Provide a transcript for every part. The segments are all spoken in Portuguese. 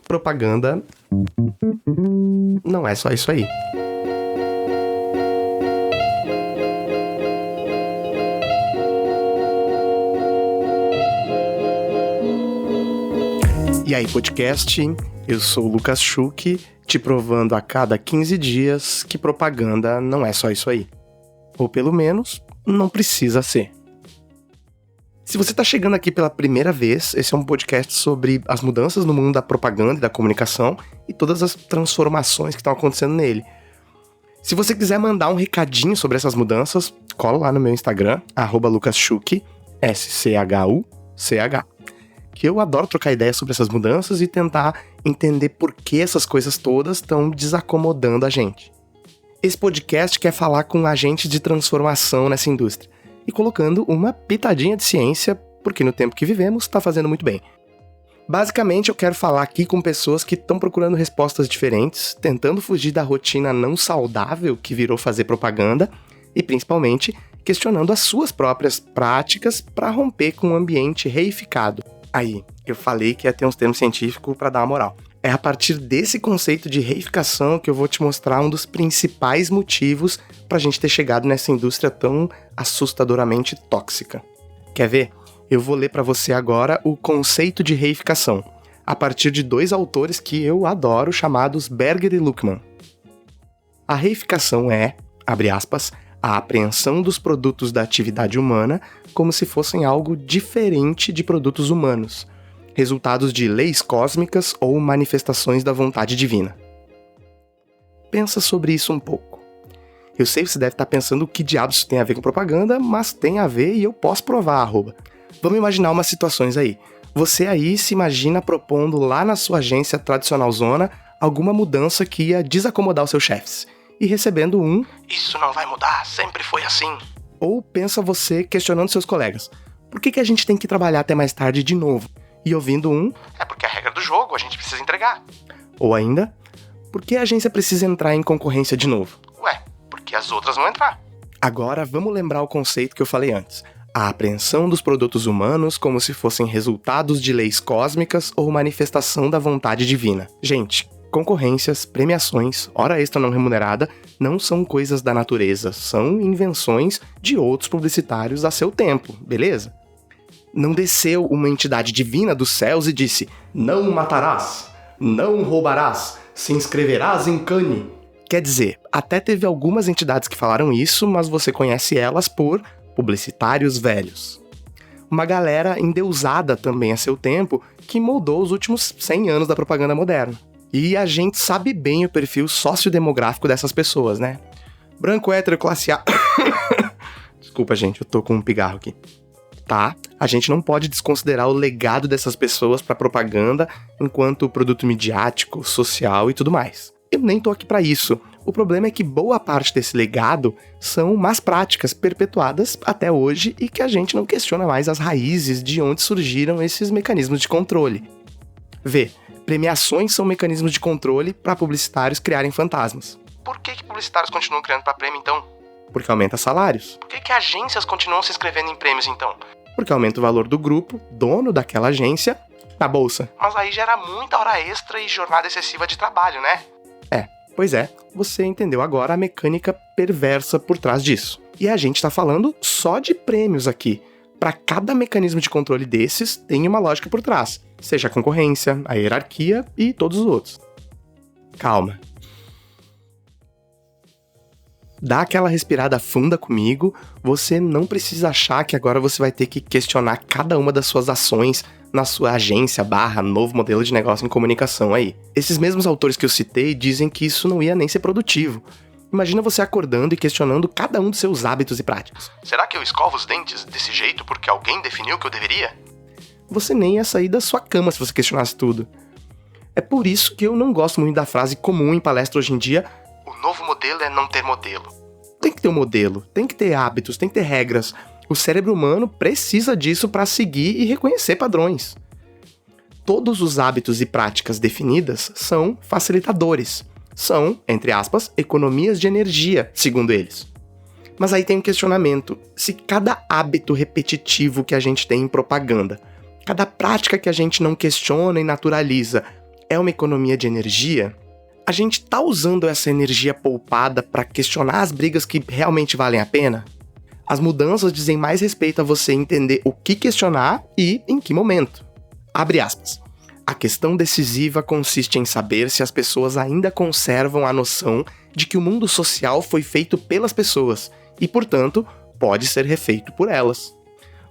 Propaganda não é só isso aí. E aí, podcast? Eu sou o Lucas Schuch, te provando a cada 15 dias que propaganda não é só isso aí. Ou pelo menos, não precisa ser. Se você está chegando aqui pela primeira vez, esse é um podcast sobre as mudanças no mundo da propaganda e da comunicação e todas as transformações que estão acontecendo nele. Se você quiser mandar um recadinho sobre essas mudanças, cola lá no meu Instagram, @lucasschuch, SCHUCH, que eu adoro trocar ideias sobre essas mudanças e tentar entender por que essas coisas todas estão desacomodando a gente. Esse podcast quer falar com agentes de transformação nessa indústria e colocando uma pitadinha de ciência, porque no tempo que vivemos está fazendo muito bem. Basicamente, eu quero falar aqui com pessoas que estão procurando respostas diferentes, tentando fugir da rotina não saudável que virou fazer propaganda e, principalmente, questionando as suas próprias práticas para romper com um ambiente reificado. Aí, eu falei que ia ter uns termos científicos para dar uma moral. É a partir desse conceito de reificação que eu vou te mostrar um dos principais motivos pra gente ter chegado nessa indústria tão assustadoramente tóxica. Quer ver? Eu vou ler pra você agora o conceito de reificação, a partir de dois autores que eu adoro, chamados Berger e Luckman. A reificação é, abre aspas, a apreensão dos produtos da atividade humana como se fossem algo diferente de produtos humanos, resultados de leis cósmicas ou manifestações da vontade divina. Pensa sobre isso um pouco. Eu sei que você deve estar pensando o que diabos isso tem a ver com propaganda, mas tem a ver e eu posso provar, @. Vamos imaginar umas situações aí. Você aí se imagina propondo lá na sua agência tradicional zona alguma mudança que ia desacomodar os seus chefes e recebendo um "isso não vai mudar, sempre foi assim". Ou pensa você questionando seus colegas: por que a gente tem que trabalhar até mais tarde de novo? E ouvindo um "é porque é a regra do jogo, a gente precisa entregar". Ou ainda, por que a agência precisa entrar em concorrência de novo? Ué, porque as outras vão entrar. Agora vamos lembrar o conceito que eu falei antes. A apreensão dos produtos humanos como se fossem resultados de leis cósmicas ou manifestação da vontade divina. Gente, concorrências, premiações, hora extra não remunerada, não são coisas da natureza, são invenções de outros publicitários a seu tempo, beleza? Não desceu uma entidade divina dos céus e disse: não matarás, não roubarás, se inscreverás em Cannes. Quer dizer, até teve algumas entidades que falaram isso, mas você conhece elas por publicitários velhos. Uma galera endeusada também a seu tempo que moldou os últimos 100 anos da propaganda moderna. E a gente sabe bem o perfil sociodemográfico dessas pessoas, né? Branco, hétero, classe A... Desculpa, gente, eu tô com um pigarro aqui. Tá, a gente não pode desconsiderar o legado dessas pessoas para propaganda enquanto produto midiático, social e tudo mais. Eu nem tô aqui para isso. O problema é que boa parte desse legado são más práticas perpetuadas até hoje e que a gente não questiona mais as raízes de onde surgiram esses mecanismos de controle. Vê, premiações são mecanismos de controle para publicitários criarem fantasmas. Por que publicitários continuam criando para prêmio então? Porque aumenta salários. Por que agências continuam se inscrevendo em prêmios, então? Porque aumenta o valor do grupo, dono daquela agência, na bolsa. Mas aí gera muita hora extra e jornada excessiva de trabalho, né? Pois é, você entendeu agora a mecânica perversa por trás disso. E a gente tá falando só de prêmios aqui. Para cada mecanismo de controle desses, tem uma lógica por trás. Seja a concorrência, a hierarquia e todos os outros. Calma. Dá aquela respirada funda comigo, você não precisa achar que agora você vai ter que questionar cada uma das suas ações na sua agência / novo modelo de negócio em comunicação aí. Esses mesmos autores que eu citei dizem que isso não ia nem ser produtivo. Imagina você acordando e questionando cada um dos seus hábitos e práticas. Será que eu escovo os dentes desse jeito porque alguém definiu que eu deveria? Você nem ia sair da sua cama se você questionasse tudo. É por isso que eu não gosto muito da frase comum em palestra hoje em dia: o novo modelo é não ter modelo. Tem que ter um modelo, tem que ter hábitos, tem que ter regras. O cérebro humano precisa disso para seguir e reconhecer padrões. Todos os hábitos e práticas definidas são facilitadores. São, entre aspas, economias de energia, segundo eles. Mas aí tem um questionamento. Se cada hábito repetitivo que a gente tem em propaganda cada prática que a gente não questiona e naturaliza é uma economia de energia, a gente tá usando essa energia poupada para questionar as brigas que realmente valem a pena? As mudanças dizem mais respeito a você entender o que questionar e em que momento. Abre aspas. A questão decisiva consiste em saber se as pessoas ainda conservam a noção de que o mundo social foi feito pelas pessoas e, portanto, pode ser refeito por elas.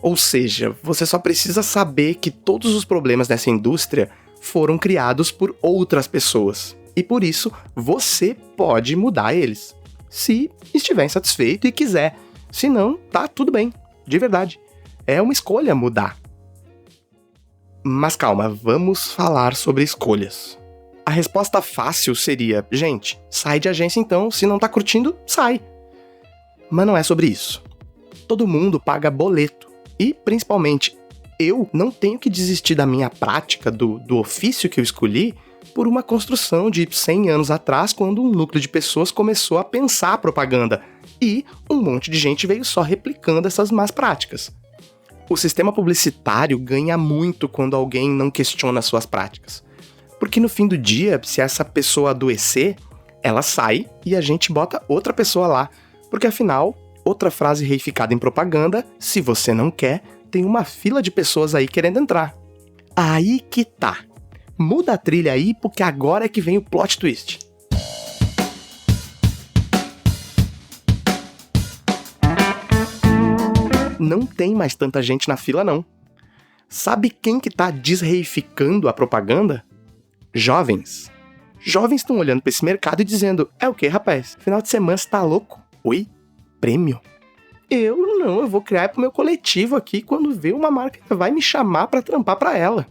Ou seja, você só precisa saber que todos os problemas dessa indústria foram criados por outras pessoas. E por isso, você pode mudar eles. Se estiver insatisfeito e quiser. Se não, tá tudo bem. De verdade. É uma escolha mudar. Mas calma, vamos falar sobre escolhas. A resposta fácil seria, gente, sai de agência então, se não tá curtindo, sai. Mas não é sobre isso. Todo mundo paga boleto. E, principalmente, eu não tenho que desistir da minha prática, do ofício que eu escolhi, por uma construção de 100 anos atrás, quando um núcleo de pessoas começou a pensar a propaganda, e um monte de gente veio só replicando essas más práticas. O sistema publicitário ganha muito quando alguém não questiona suas práticas. Porque no fim do dia, se essa pessoa adoecer, ela sai e a gente bota outra pessoa lá. Porque afinal, outra frase reificada em propaganda, se você não quer, tem uma fila de pessoas aí querendo entrar. Aí que tá. Muda a trilha aí, porque agora é que vem o plot twist. Não tem mais tanta gente na fila, não. Sabe quem que tá desreificando a propaganda? Jovens. Jovens estão olhando pra esse mercado e dizendo, é o quê, rapaz? Final de semana você tá louco? Oi? Prêmio? Eu vou criar pro meu coletivo aqui, quando ver uma marca vai me chamar pra trampar pra ela.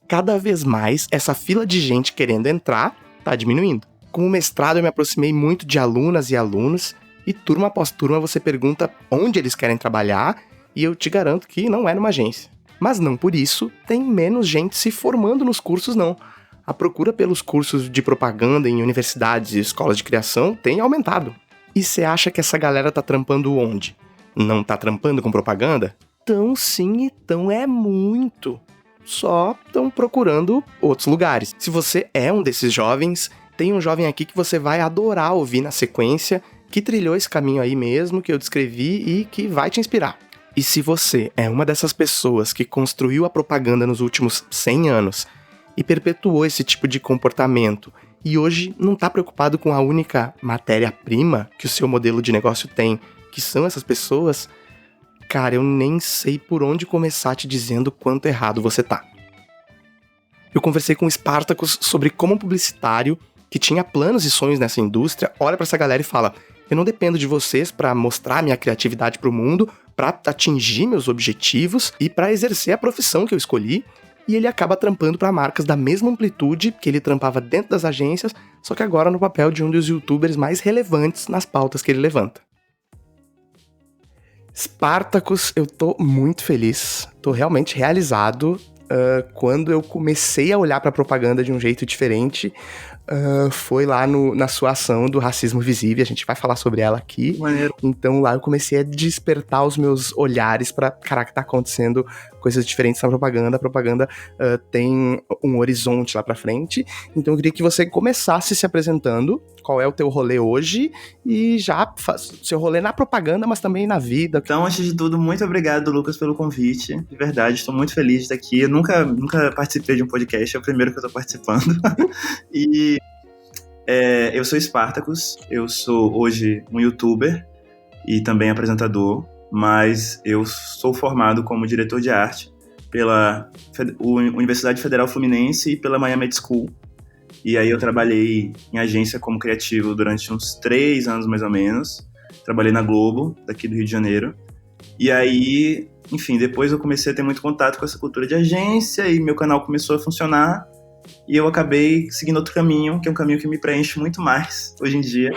Cada vez mais, essa fila de gente querendo entrar tá diminuindo. Com o mestrado eu me aproximei muito de alunas e alunos, e turma após turma você pergunta onde eles querem trabalhar, e eu te garanto que não é numa agência. Mas não por isso tem menos gente se formando nos cursos, não. A procura pelos cursos de propaganda em universidades e escolas de criação tem aumentado. E você acha que essa galera tá trampando onde? Não tá trampando com propaganda? Tão sim, então é muito. Só estão procurando outros lugares. Se você é um desses jovens, tem um jovem aqui que você vai adorar ouvir na sequência, que trilhou esse caminho aí mesmo, que eu descrevi e que vai te inspirar. E se você é uma dessas pessoas que construiu a propaganda nos últimos 100 anos e perpetuou esse tipo de comportamento e hoje não está preocupado com a única matéria-prima que o seu modelo de negócio tem, que são essas pessoas, cara, eu nem sei por onde começar te dizendo quanto errado você tá. Eu conversei com o Spartacus sobre como um publicitário que tinha planos e sonhos nessa indústria olha pra essa galera e fala, eu não dependo de vocês pra mostrar minha criatividade pro mundo, pra atingir meus objetivos e pra exercer a profissão que eu escolhi, e ele acaba trampando pra marcas da mesma amplitude que ele trampava dentro das agências, só que agora no papel de um dos youtubers mais relevantes nas pautas que ele levanta. Spartacus, eu tô muito feliz, tô realmente realizado. Quando eu comecei a olhar pra propaganda de um jeito diferente, foi lá na sua ação do Racismo Visível, a gente vai falar sobre ela aqui. Maneiro. Então lá eu comecei a despertar os meus olhares pra, caraca, tá acontecendo coisas diferentes na propaganda, a propaganda tem um horizonte lá pra frente, então eu queria que você começasse se apresentando, qual é o teu rolê hoje, e já seu rolê na propaganda, mas também na vida. Então, antes de tudo, muito obrigado, Lucas, pelo convite, de verdade, estou muito feliz de estar aqui, eu nunca participei de um podcast, é o primeiro que eu tô participando, e eu sou Spartacus, eu sou hoje um youtuber e também apresentador, mas eu sou formado como diretor de arte pela Universidade Federal Fluminense e pela Miami School. E aí eu trabalhei em agência como criativo durante uns 3 anos mais ou menos. Trabalhei na Globo, daqui do Rio de Janeiro. E aí, enfim, depois eu comecei a ter muito contato com essa cultura de agência e meu canal começou a funcionar. E eu acabei seguindo outro caminho, que é um caminho que me preenche muito mais hoje em dia.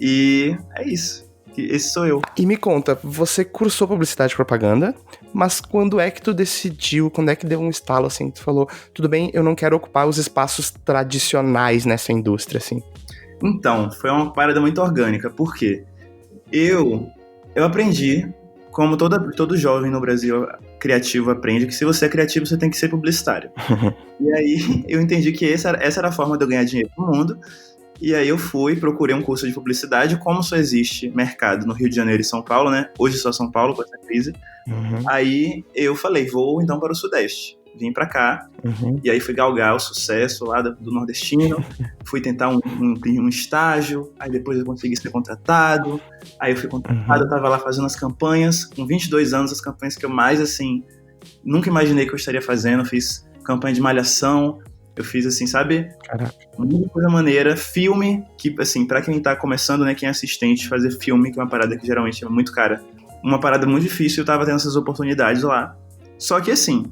E é isso. Esse sou eu. E me conta, você cursou publicidade e propaganda, mas quando é que tu decidiu, quando é que deu um estalo assim, tu falou, tudo bem, eu não quero ocupar os espaços tradicionais nessa indústria, assim? Então, foi uma parada muito orgânica, porque eu aprendi como todo jovem no Brasil criativo aprende, que se você é criativo, você tem que ser publicitário. E aí eu entendi que essa era a forma de eu ganhar dinheiro no mundo. E aí eu procurei um curso de publicidade. Como só existe mercado no Rio de Janeiro e São Paulo, né? Hoje só São Paulo com essa crise. Aí eu falei, vou então para o Sudeste. Vim pra cá, e aí fui galgar o sucesso lá do nordestino, fui tentar um estágio, aí depois eu consegui ser contratado, aí eu fui contratado, eu tava lá fazendo as campanhas, com 22 anos, as campanhas que eu mais, assim, nunca imaginei que eu estaria fazendo. Eu fiz campanha de malhação, eu fiz, assim, sabe? Caraca. Muita coisa maneira, filme, que, assim, pra quem tá começando, né, quem é assistente, fazer filme, que é uma parada que geralmente é muito cara, uma parada muito difícil, eu tava tendo essas oportunidades lá. Só que, assim,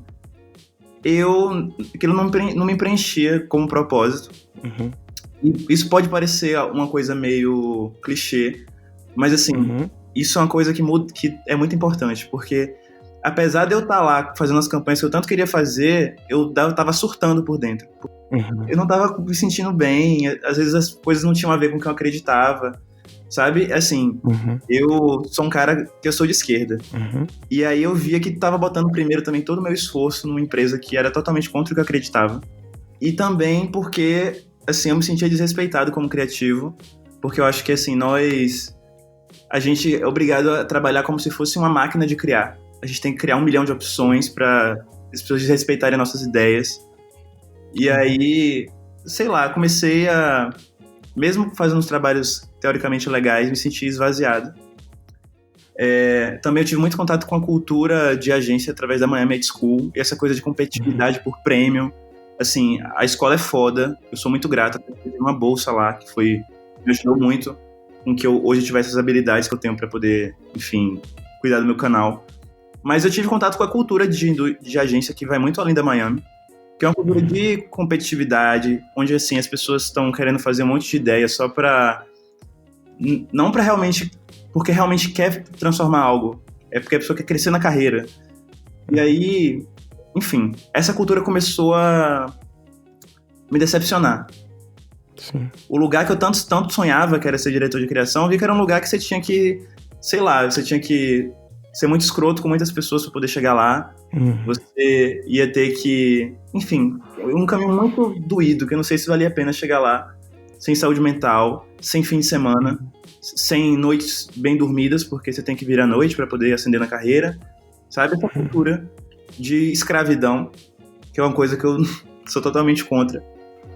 aquilo não me preenchia como propósito. E isso pode parecer uma coisa meio clichê, mas assim, isso é uma coisa que é muito importante, porque apesar de eu estar lá fazendo as campanhas que eu tanto queria fazer, eu tava surtando por dentro. Eu não tava me sentindo bem, às vezes as coisas não tinham a ver com o que eu acreditava, sabe? Assim, eu sou um cara que eu sou de esquerda. E aí eu via que tava botando primeiro também todo o meu esforço numa empresa que era totalmente contra o que eu acreditava. E também porque, assim, eu me sentia desrespeitado como criativo, porque eu acho que, assim, a gente é obrigado a trabalhar como se fosse uma máquina de criar. A gente tem que criar 1 milhão de opções para as pessoas desrespeitarem nossas ideias. E aí, sei lá, comecei a, mesmo fazendo uns trabalhos teoricamente legais, me senti esvaziado. Também eu tive muito contato com a cultura de agência através da Miami Ed School, e essa coisa de competitividade por prêmio. Assim, a escola é foda, eu sou muito grato, eu tive uma bolsa lá que me ajudou muito com que eu hoje tivesse as habilidades que eu tenho para poder, enfim, cuidar do meu canal. Mas eu tive contato com a cultura de agência que vai muito além da Miami, que é uma cultura de competitividade, onde, assim, as pessoas estão querendo fazer um monte de ideia só não para realmente, porque realmente quer transformar algo, é porque a pessoa quer crescer na carreira. E aí, enfim, essa cultura começou a me decepcionar. Sim. O lugar que eu tanto sonhava, que era ser diretor de criação, eu vi que era um lugar que você tinha que, sei lá, você tinha que ser muito escroto com muitas pessoas para poder chegar lá. Você ia ter que, enfim, um caminho muito doído, que eu não sei se valia a pena chegar lá, sem saúde mental, sem fim de semana, sem noites bem dormidas, porque você tem que vir à noite para poder ascender na carreira, sabe? Essa cultura de escravidão, que é uma coisa que eu sou totalmente contra.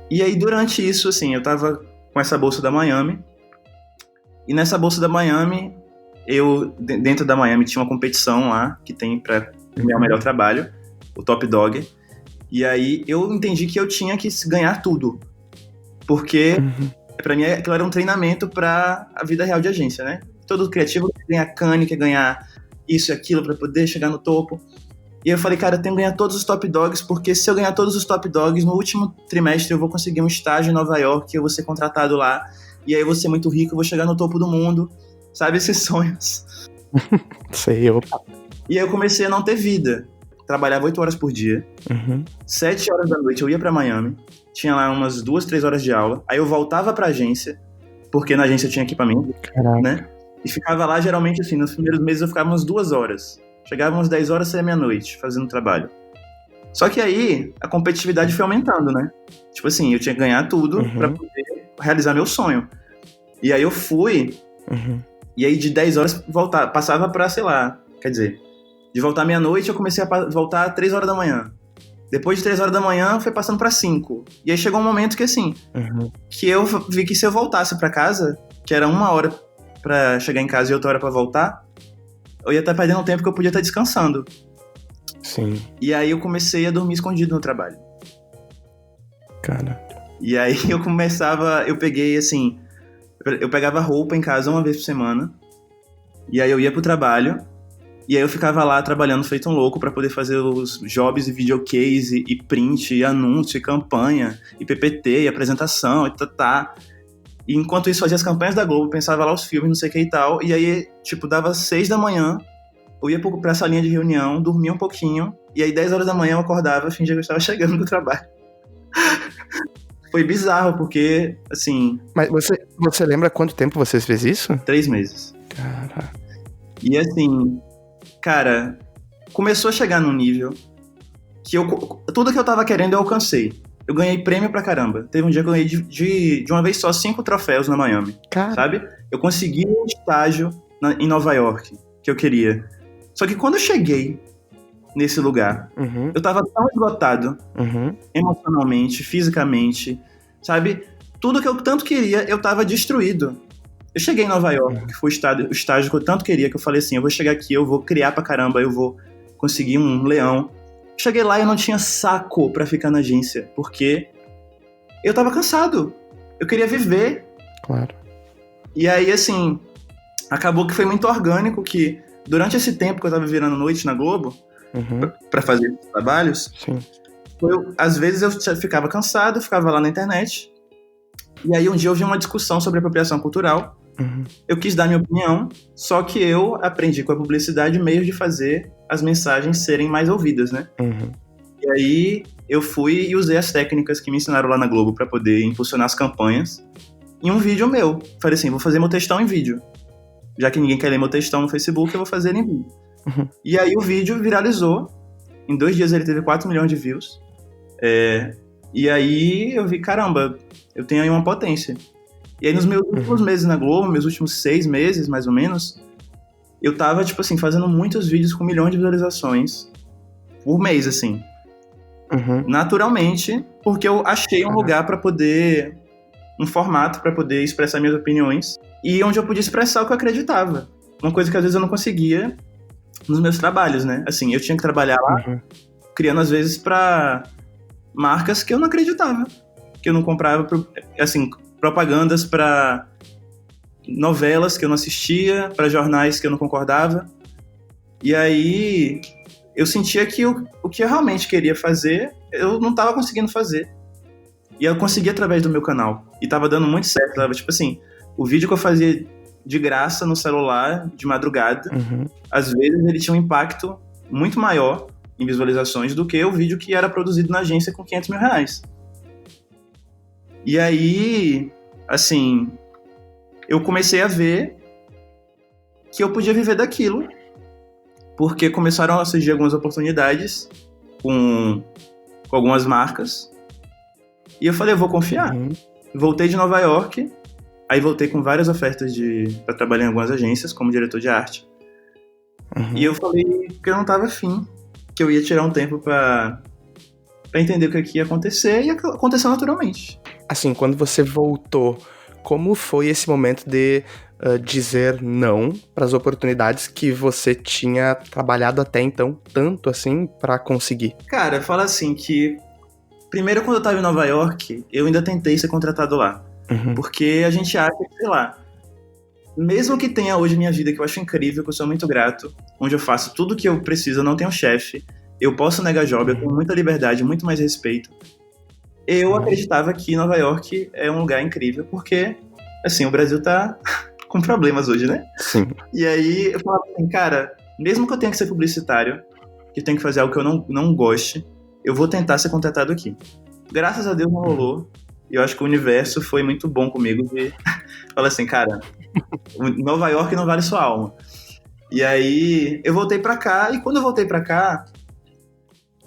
E aí, durante isso, assim, eu tava com essa bolsa da Miami, e nessa bolsa da Miami, dentro da Miami, tinha uma competição lá, que tem pra ganhar o melhor trabalho, o Top Dog, e aí eu entendi que eu tinha que ganhar tudo, porque pra mim aquilo era um treinamento pra a vida real de agência, né? Todo criativo quer ganhar cane, quer ganhar isso e aquilo pra poder chegar no topo. E eu falei, cara, eu tenho que ganhar todos os Top Dogs, porque se eu ganhar todos os Top Dogs, no último trimestre eu vou conseguir um estágio em Nova York, eu vou ser contratado lá, e aí eu vou ser muito rico, eu vou chegar no topo do mundo, sabe, esses sonhos. Sei, eu. E aí eu comecei a não ter vida. Trabalhava 8 horas por dia, 7 horas da noite eu ia pra Miami, tinha lá umas 2, 3 horas de aula, aí eu voltava pra agência, porque na agência eu tinha equipamento, né? E ficava lá, geralmente, assim, nos primeiros meses eu ficava umas 2 horas. Chegava umas 10 horas, saía meia-noite, fazendo trabalho. Só que aí, a competitividade foi aumentando, né? Tipo assim, eu tinha que ganhar tudo pra poder realizar meu sonho. E aí eu fui, e aí de 10 horas passava pra, sei lá, quer dizer, de voltar meia-noite eu comecei a voltar às 3 horas da manhã. Depois de 3 horas da manhã, foi passando pra 5. E aí chegou um momento que, assim, que eu vi que se eu voltasse pra casa, que era 1 hora pra chegar em casa e outra hora pra voltar, eu ia estar perdendo tempo que eu podia estar descansando. Sim. E aí eu comecei a dormir escondido no trabalho. Cara. E aí eu peguei, assim, eu pegava roupa em casa 1 vez por semana, e aí eu ia pro trabalho, e aí eu ficava lá trabalhando feito um louco pra poder fazer os jobs e videocase, e print, e anúncio, e campanha, e PPT, e apresentação, e tá. E enquanto isso, fazia as campanhas da Globo, pensava lá os filmes, não sei o que e tal. E aí, tipo, dava 6 da manhã, eu ia pra salinha de reunião, dormia um pouquinho, e aí 10 horas da manhã eu acordava, fingia que eu estava chegando do trabalho. Foi bizarro, porque, assim... Mas você lembra quanto tempo você fez isso? 3 meses. Caraca. E assim, cara, começou a chegar num nível que tudo que eu tava querendo eu alcancei. Eu ganhei prêmio pra caramba. Teve um dia que eu ganhei de uma vez só 5 troféus na Miami, sabe? Eu consegui um estágio em Nova York, que eu queria. Só que quando eu cheguei nesse lugar, eu tava tão esgotado, emocionalmente, fisicamente, sabe? Tudo que eu tanto queria, eu tava destruído. Eu cheguei em Nova York, que foi o estágio que eu tanto queria, que eu falei assim, eu vou chegar aqui, eu vou criar pra caramba, eu vou conseguir um leão. Cheguei lá e eu não tinha saco pra ficar na agência, porque eu tava cansado. Eu queria viver. Claro. E aí, assim, acabou que foi muito orgânico que, durante esse tempo que eu tava virando noite na Globo, pra fazer esses trabalhos, às vezes eu ficava cansado, ficava lá na internet, e aí um dia eu vi uma discussão sobre apropriação cultural. Eu quis dar minha opinião, só que eu aprendi com a publicidade meios de fazer as mensagens serem mais ouvidas, né? E aí eu fui e usei as técnicas que me ensinaram lá na Globo para poder impulsionar as campanhas em um vídeo meu. Falei assim, vou fazer meu textão em vídeo. Já que ninguém quer ler meu textão no Facebook, eu vou fazer ele em vídeo. E aí o vídeo viralizou. Em 2 dias ele teve 4 milhões de views. E aí eu vi, caramba, eu tenho aí uma potência. E aí nos meus últimos meses na Globo, meus últimos 6 meses, mais ou menos, eu tava, tipo assim, fazendo muitos vídeos com milhões de visualizações por mês, assim. Naturalmente, porque eu achei um lugar pra poder... um formato pra poder expressar minhas opiniões e onde eu podia expressar o que eu acreditava. Uma coisa que às vezes eu não conseguia nos meus trabalhos, né? Assim, eu tinha que trabalhar lá, criando às vezes pra marcas que eu não acreditava. Que eu não comprava, assim... propagandas para novelas que eu não assistia, para jornais que eu não concordava. E aí eu sentia que o que eu realmente queria fazer, eu não estava conseguindo fazer. E eu consegui através do meu canal. E estava dando muito certo. Tava, tipo assim, o vídeo que eu fazia de graça no celular, de madrugada, às vezes ele tinha um impacto muito maior em visualizações do que o vídeo que era produzido na agência com 500 mil reais. E aí, assim, eu comecei a ver que eu podia viver daquilo, porque começaram a surgir algumas oportunidades com algumas marcas, e eu falei, eu vou confiar. Voltei de Nova York, aí voltei com várias ofertas para trabalhar em algumas agências, como diretor de arte. E eu falei que eu não tava afim, que eu ia tirar um tempo pra entender o que ia acontecer, e aconteceu naturalmente. Assim, quando você voltou, como foi esse momento de dizer não para as oportunidades que você tinha trabalhado até então tanto assim para conseguir? Cara, fala assim que primeiro quando eu tava em Nova York, eu ainda tentei ser contratado lá. Porque a gente acha que, sei lá, mesmo que tenha hoje minha vida, que eu acho incrível, que eu sou muito grato, onde eu faço tudo que eu preciso, eu não tenho chefe, eu posso negar job, eu tenho muita liberdade, muito mais respeito. Eu acreditava que Nova York é um lugar incrível, porque, assim, o Brasil tá com problemas hoje, né? Sim. E aí eu falava assim, cara, mesmo que eu tenha que ser publicitário, que tenha que fazer algo que eu não goste, eu vou tentar ser contratado aqui. Graças a Deus não rolou, e eu acho que o universo foi muito bom comigo de falar assim, cara, Nova York não vale sua alma. E aí eu voltei pra cá, e quando eu voltei pra cá,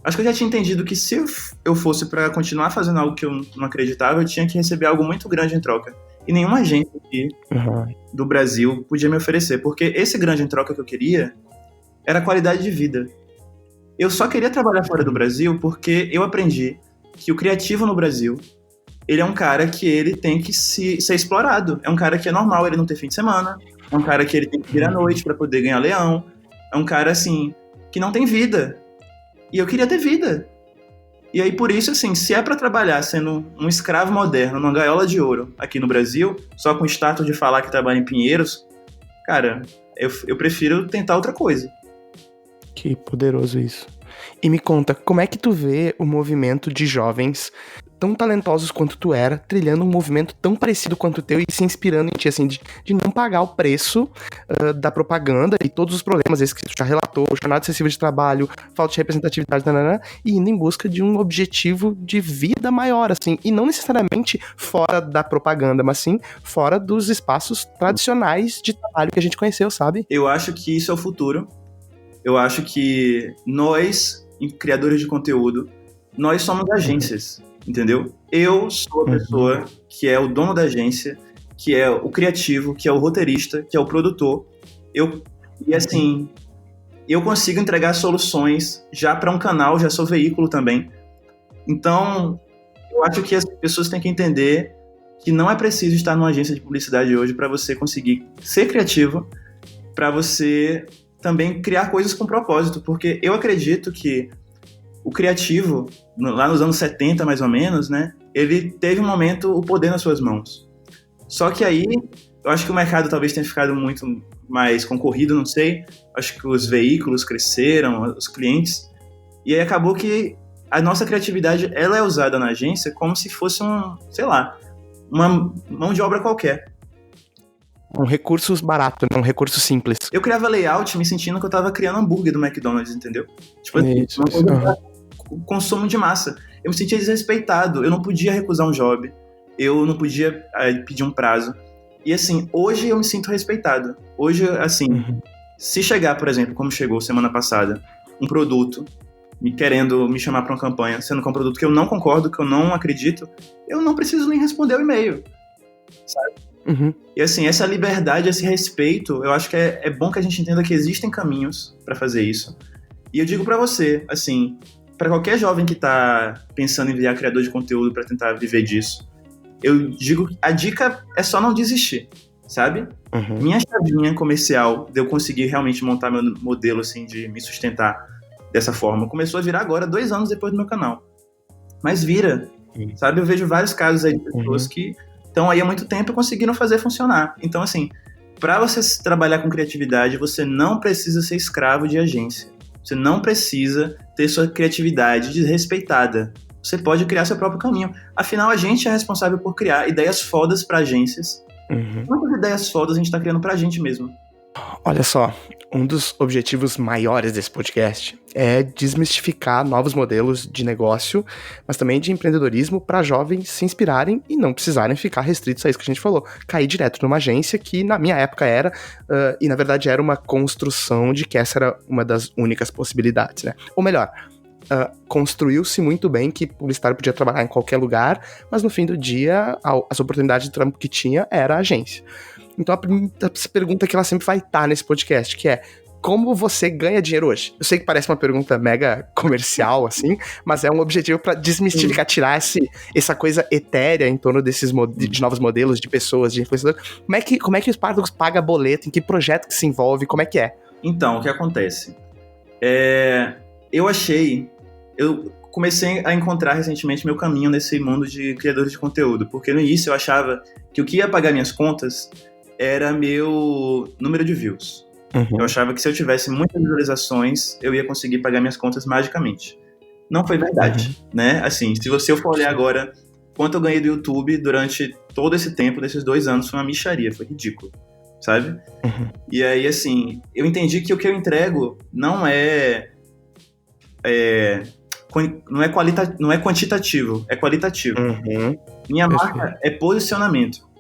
acho que eu já tinha entendido que se eu fosse pra continuar fazendo algo que eu não acreditava, eu tinha que receber algo muito grande em troca. E nenhuma agência aqui do Brasil podia me oferecer, porque esse grande em troca que eu queria era a qualidade de vida. Eu só queria trabalhar fora do Brasil porque eu aprendi que o criativo no Brasil, ele é um cara que ele tem que ser explorado. É um cara que é normal ele não ter fim de semana, é um cara que ele tem que vir à noite pra poder ganhar leão, é um cara, assim, que não tem vida. E eu queria ter vida. E aí, por isso, assim, se é pra trabalhar sendo um escravo moderno numa gaiola de ouro aqui no Brasil, só com o status de falar que trabalha em Pinheiros, cara, eu prefiro tentar outra coisa. Que poderoso isso. E me conta, como é que tu vê o movimento de jovens tão talentosos quanto tu era, trilhando um movimento tão parecido quanto o teu e se inspirando em ti, assim, de não pagar o preço da propaganda e todos os problemas, esses que tu já relatou, jornada excessiva de trabalho, falta de representatividade, e indo em busca de um objetivo de vida maior, assim, e não necessariamente fora da propaganda, mas sim fora dos espaços tradicionais de trabalho que a gente conheceu, sabe? Eu acho que isso é o futuro. Eu acho que nós, criadores de conteúdo, nós somos agências, entendeu? Eu sou a pessoa que é o dono da agência, que é o criativo, que é o roteirista, que é o produtor. E assim, eu consigo entregar soluções já para um canal, já sou veículo também. Então, eu acho que as pessoas têm que entender que não é preciso estar numa agência de publicidade hoje para você conseguir ser criativo, para você também criar coisas com propósito, porque eu acredito que o criativo, lá nos anos 70 mais ou menos, né, ele teve um momento o poder nas suas mãos. Só que aí, eu acho que o mercado talvez tenha ficado muito mais concorrido, não sei, acho que os veículos cresceram, os clientes, e aí acabou que a nossa criatividade, ela é usada na agência como se fosse uma mão de obra qualquer. Um recurso barato, um recurso simples. Eu criava layout me sentindo que eu tava criando hambúrguer do McDonald's, entendeu? Tipo, uma coisa consumo de massa. Eu me sentia desrespeitado, eu não podia recusar um job, eu não podia pedir um prazo. E assim, hoje eu me sinto respeitado. Hoje, assim, se chegar, por exemplo, como chegou semana passada, um produto querendo me chamar para uma campanha, sendo que é um produto que eu não concordo, que eu não acredito, eu não preciso nem responder o e-mail, sabe? E assim, essa liberdade, esse respeito, eu acho que é bom que a gente entenda que existem caminhos para fazer isso. E eu digo para você, assim, para qualquer jovem que tá pensando em virar criador de conteúdo para tentar viver disso, eu digo que a dica é só não desistir, sabe? Minha chavinha comercial de eu conseguir realmente montar meu modelo, assim, de me sustentar dessa forma, começou a virar agora, 2 anos depois do meu canal. Mas vira, sabe? Eu vejo vários casos aí de pessoas que estão aí há muito tempo e conseguiram fazer funcionar. Então, assim, para você trabalhar com criatividade, você não precisa ser escravo de agência. Você não precisa ter sua criatividade desrespeitada. Você pode criar seu próprio caminho. Afinal, a gente é responsável por criar ideias fodas para agências. Quantas ideias fodas a gente está criando para a gente mesmo? Olha só, um dos objetivos maiores desse podcast é desmistificar novos modelos de negócio, mas também de empreendedorismo para jovens se inspirarem e não precisarem ficar restritos a isso que a gente falou. Cair direto numa agência que na minha época era, e na verdade era uma construção de que essa era uma das únicas possibilidades, né? Ou melhor, construiu-se muito bem que publicitário podia trabalhar em qualquer lugar, mas no fim do dia as oportunidades de trampo que tinha era a agência. Então a pergunta que ela sempre vai estar nesse podcast, que é: como você ganha dinheiro hoje? Eu sei que parece uma pergunta mega comercial, assim, mas é um objetivo para desmistificar, tirar essa coisa etérea em torno desses de novos modelos de pessoas, de influenciadores. Como é que o Spartacus paga boleto? Em que projeto que se envolve? Como é que é? Então, o que acontece? Eu comecei a encontrar recentemente meu caminho nesse mundo de criadores de conteúdo, porque no início eu achava que o que ia pagar minhas contas era meu número de views. Eu achava que se eu tivesse muitas visualizações, eu ia conseguir pagar minhas contas magicamente. Não foi verdade, né? Assim, se você for olhar agora quanto eu ganhei do YouTube durante todo esse tempo, desses 2 anos, foi uma mixaria, foi ridículo, sabe? E aí, assim, eu entendi que o que eu entrego não é quantitativo, é qualitativo. Minha marca é posicionamento.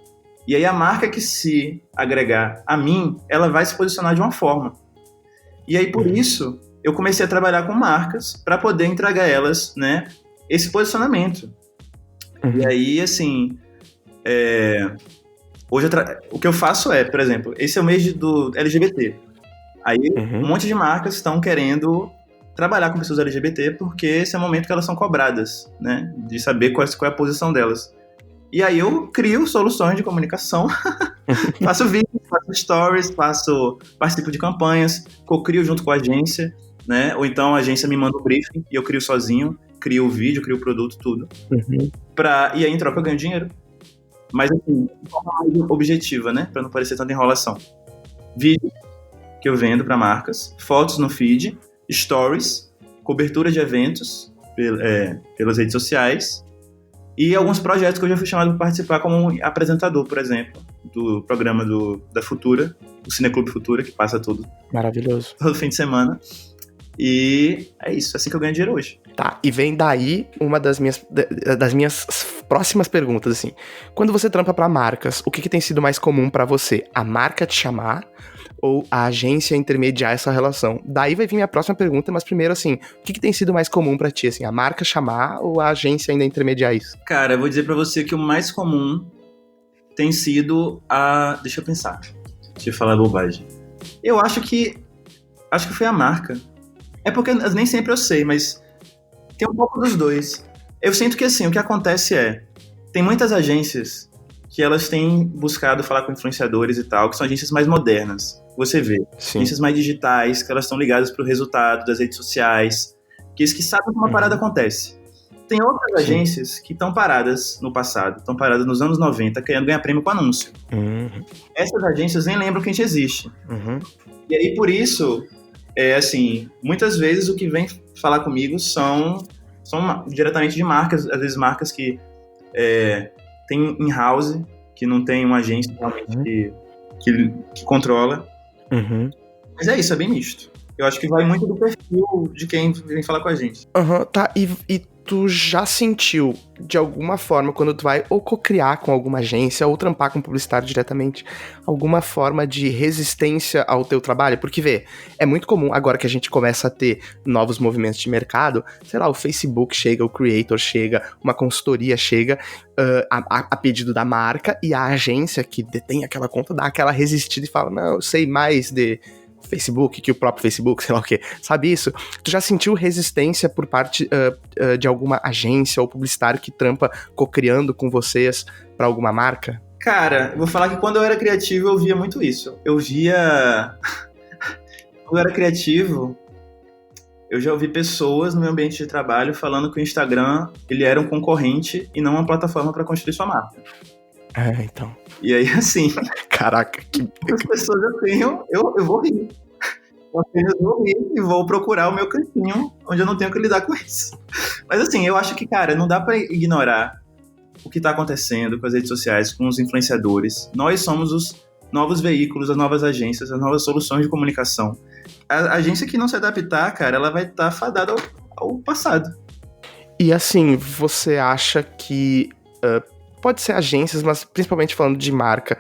E aí a marca que se agregar a mim, ela vai se posicionar de uma forma. E aí por isso eu comecei a trabalhar com marcas para poder entregar elas, né, esse posicionamento. E aí, assim, hoje o que eu faço é, por exemplo, esse é o mês do LGBT. Aí um monte de marcas estão querendo trabalhar com pessoas LGBT porque esse é o momento que elas são cobradas, né, de saber qual é a posição delas. E aí eu crio soluções de comunicação, faço vídeos, faço stories, participo de campanhas, co-crio junto com a agência, né? Ou então a agência me manda o briefing e eu crio sozinho, crio o vídeo, crio o produto, tudo. E aí em troca eu ganho dinheiro. Mas assim, de forma mais objetiva, né? Pra não parecer tanta enrolação. Vídeo que eu vendo para marcas, fotos no feed, stories, cobertura de eventos pelas redes sociais, e alguns projetos que eu já fui chamado para participar como apresentador, por exemplo, do programa da Futura, o Cineclube Futura, que passa todo fim de semana. E é isso, é assim que eu ganho dinheiro hoje. Tá, e vem daí uma das minhas próximas perguntas, assim. Quando você trampa pra marcas, o que tem sido mais comum pra você? A marca te chamar ou a agência intermediar essa relação? Daí vai vir minha próxima pergunta, mas primeiro, assim, o que tem sido mais comum pra ti, assim? A marca chamar ou a agência ainda intermediar isso? Cara, eu vou dizer pra você que o mais comum tem sido a... Deixa eu pensar. Deixa eu falar bobagem. Eu acho que foi a marca. É porque nem sempre eu sei, mas tem um pouco dos dois. Eu sinto que, assim, o que acontece tem muitas agências que elas têm buscado falar com influenciadores e tal, que são agências mais modernas. Você vê. Sim. Agências mais digitais, que elas estão ligadas pro resultado das redes sociais, que sabem como uma parada acontece. Tem outras agências que estão paradas no passado, estão paradas nos anos 90, querendo ganhar prêmio com anúncio. Essas agências nem lembram que a gente existe. E aí, por isso, assim, muitas vezes o que vem falar comigo são diretamente de marcas, às vezes marcas que tem in-house, que não tem uma agência realmente que controla. Mas é isso, é bem misto. Eu acho que vai muito do perfil de quem vem falar com a gente. Tá, e tu já sentiu, de alguma forma, quando tu vai ou co-criar com alguma agência ou trampar com publicitário diretamente, alguma forma de resistência ao teu trabalho? Porque, vê, é muito comum, agora que a gente começa a ter novos movimentos de mercado, sei lá, o Facebook chega, o Creator chega, uma consultoria chega, a pedido da marca, e a agência que detém aquela conta dá aquela resistida e fala, não, eu sei mais de Facebook, que o próprio Facebook, sei lá o que, sabe isso? Tu já sentiu resistência por parte de alguma agência ou publicitário que trampa co-criando com vocês pra alguma marca? Cara, eu vou falar que quando eu era criativo eu via muito isso. Quando eu era criativo, eu já ouvi pessoas no meu ambiente de trabalho falando que o Instagram, ele era um concorrente e não uma plataforma pra construir sua marca. Então. E aí, assim... Caraca, as pessoas eu vou rir. Eu apenas vou rir e vou procurar o meu cantinho onde eu não tenho que lidar com isso. Mas assim, eu acho que, cara, não dá pra ignorar o que tá acontecendo com as redes sociais, com os influenciadores. Nós somos os novos veículos, as novas agências, as novas soluções de comunicação. A agência que não se adaptar, cara, ela vai estar fadada ao passado. E assim, você acha que... pode ser agências, mas principalmente falando de marca,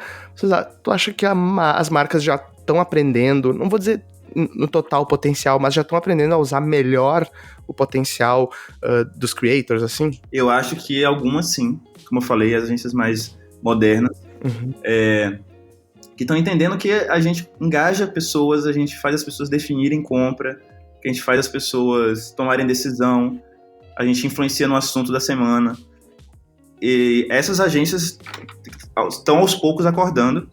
tu acha que as marcas já estão aprendendo, não vou dizer no total potencial, mas já estão aprendendo a usar melhor o potencial dos creators, assim? Eu acho que algumas sim, como eu falei, as agências mais modernas, que estão entendendo que a gente engaja pessoas, a gente faz as pessoas definirem compra, que a gente faz as pessoas tomarem decisão, a gente influencia no assunto da semana. E essas agências estão aos poucos acordando,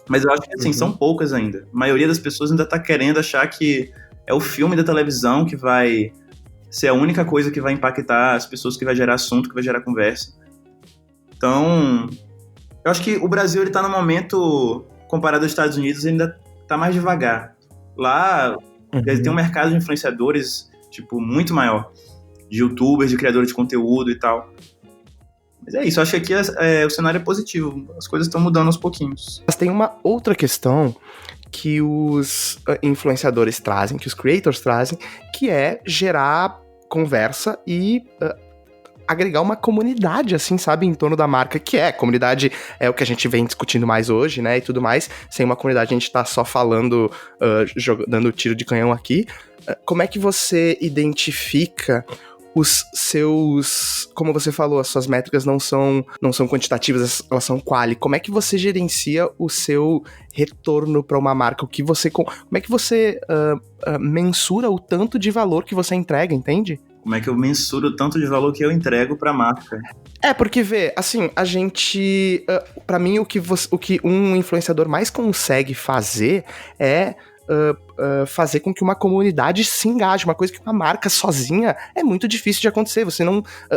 mas eu acho que assim, são poucas ainda. A maioria das pessoas ainda está querendo achar que é o filme da televisão que vai ser a única coisa que vai impactar as pessoas, que vai gerar assunto, que vai gerar conversa. Então, eu acho que o Brasil está no momento, comparado aos Estados Unidos, ainda está mais devagar. Lá tem um mercado de influenciadores tipo, muito maior, de youtubers, de criadores de conteúdo e tal. Mas é isso, acho que aqui o cenário é positivo, as coisas estão mudando aos pouquinhos. Mas tem uma outra questão que os influenciadores trazem, que os creators trazem, que é gerar conversa e agregar uma comunidade, assim, sabe, em torno da marca, que comunidade é o que a gente vem discutindo mais hoje, né, e tudo mais. Sem uma comunidade a gente tá só falando, dando tiro de canhão aqui. Como é que você identifica os seus, como você falou, as suas métricas não são quantitativas, elas são quali. Como é que você gerencia o seu retorno para uma marca? Como é que você mensura o tanto de valor que você entrega, entende? Como é que eu mensuro o tanto de valor que eu entrego pra marca? Porque, vê, assim, a gente... pra mim, o que um influenciador mais consegue fazer é fazer com que uma comunidade se engaje, uma coisa que uma marca sozinha é muito difícil de acontecer,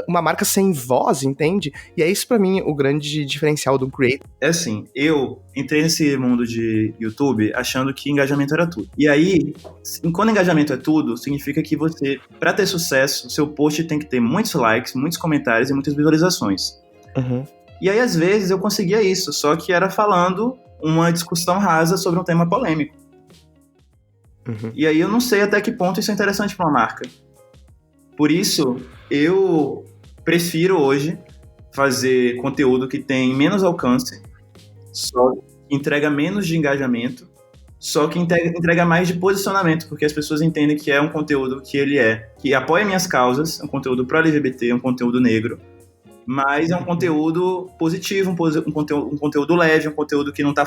uma marca sem voz, entende? E é isso pra mim o grande diferencial do creator. É assim, eu entrei nesse mundo de YouTube achando que engajamento era tudo. E aí, quando engajamento é tudo, significa que você, pra ter sucesso, seu post tem que ter muitos likes, muitos comentários e muitas visualizações. E aí, às vezes, eu conseguia isso, só que era falando uma discussão rasa sobre um tema polêmico. E aí eu não sei até que ponto isso é interessante para uma marca. Por isso, eu prefiro hoje fazer conteúdo que tem menos alcance, só que entrega menos de engajamento, só que entrega mais de posicionamento, porque as pessoas entendem que é um conteúdo que apoia minhas causas, um conteúdo pró-LGBT, um conteúdo negro, mas é um conteúdo positivo, um conteúdo leve, um conteúdo que não está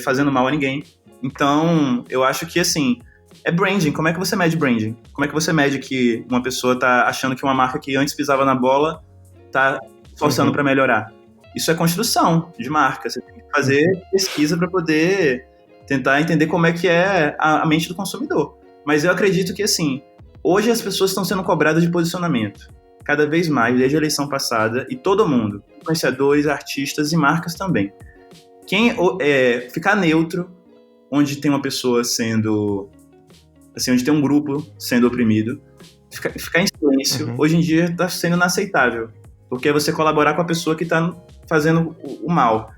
fazendo mal a ninguém. Então, eu acho que, assim, é branding. Como é que você mede branding? Como é que você mede que uma pessoa está achando que uma marca que antes pisava na bola está forçando para melhorar? Isso é construção de marca. Você tem que fazer pesquisa para poder tentar entender como é que é a mente do consumidor. Mas eu acredito que, assim, hoje as pessoas estão sendo cobradas de posicionamento. Cada vez mais, desde a eleição passada, e todo mundo, influenciadores, artistas e marcas também. Ficar neutro, onde tem uma pessoa sendo... Assim, onde tem um grupo sendo oprimido, ficar em silêncio, hoje em dia está sendo inaceitável. Porque é você colaborar com a pessoa que está fazendo o mal.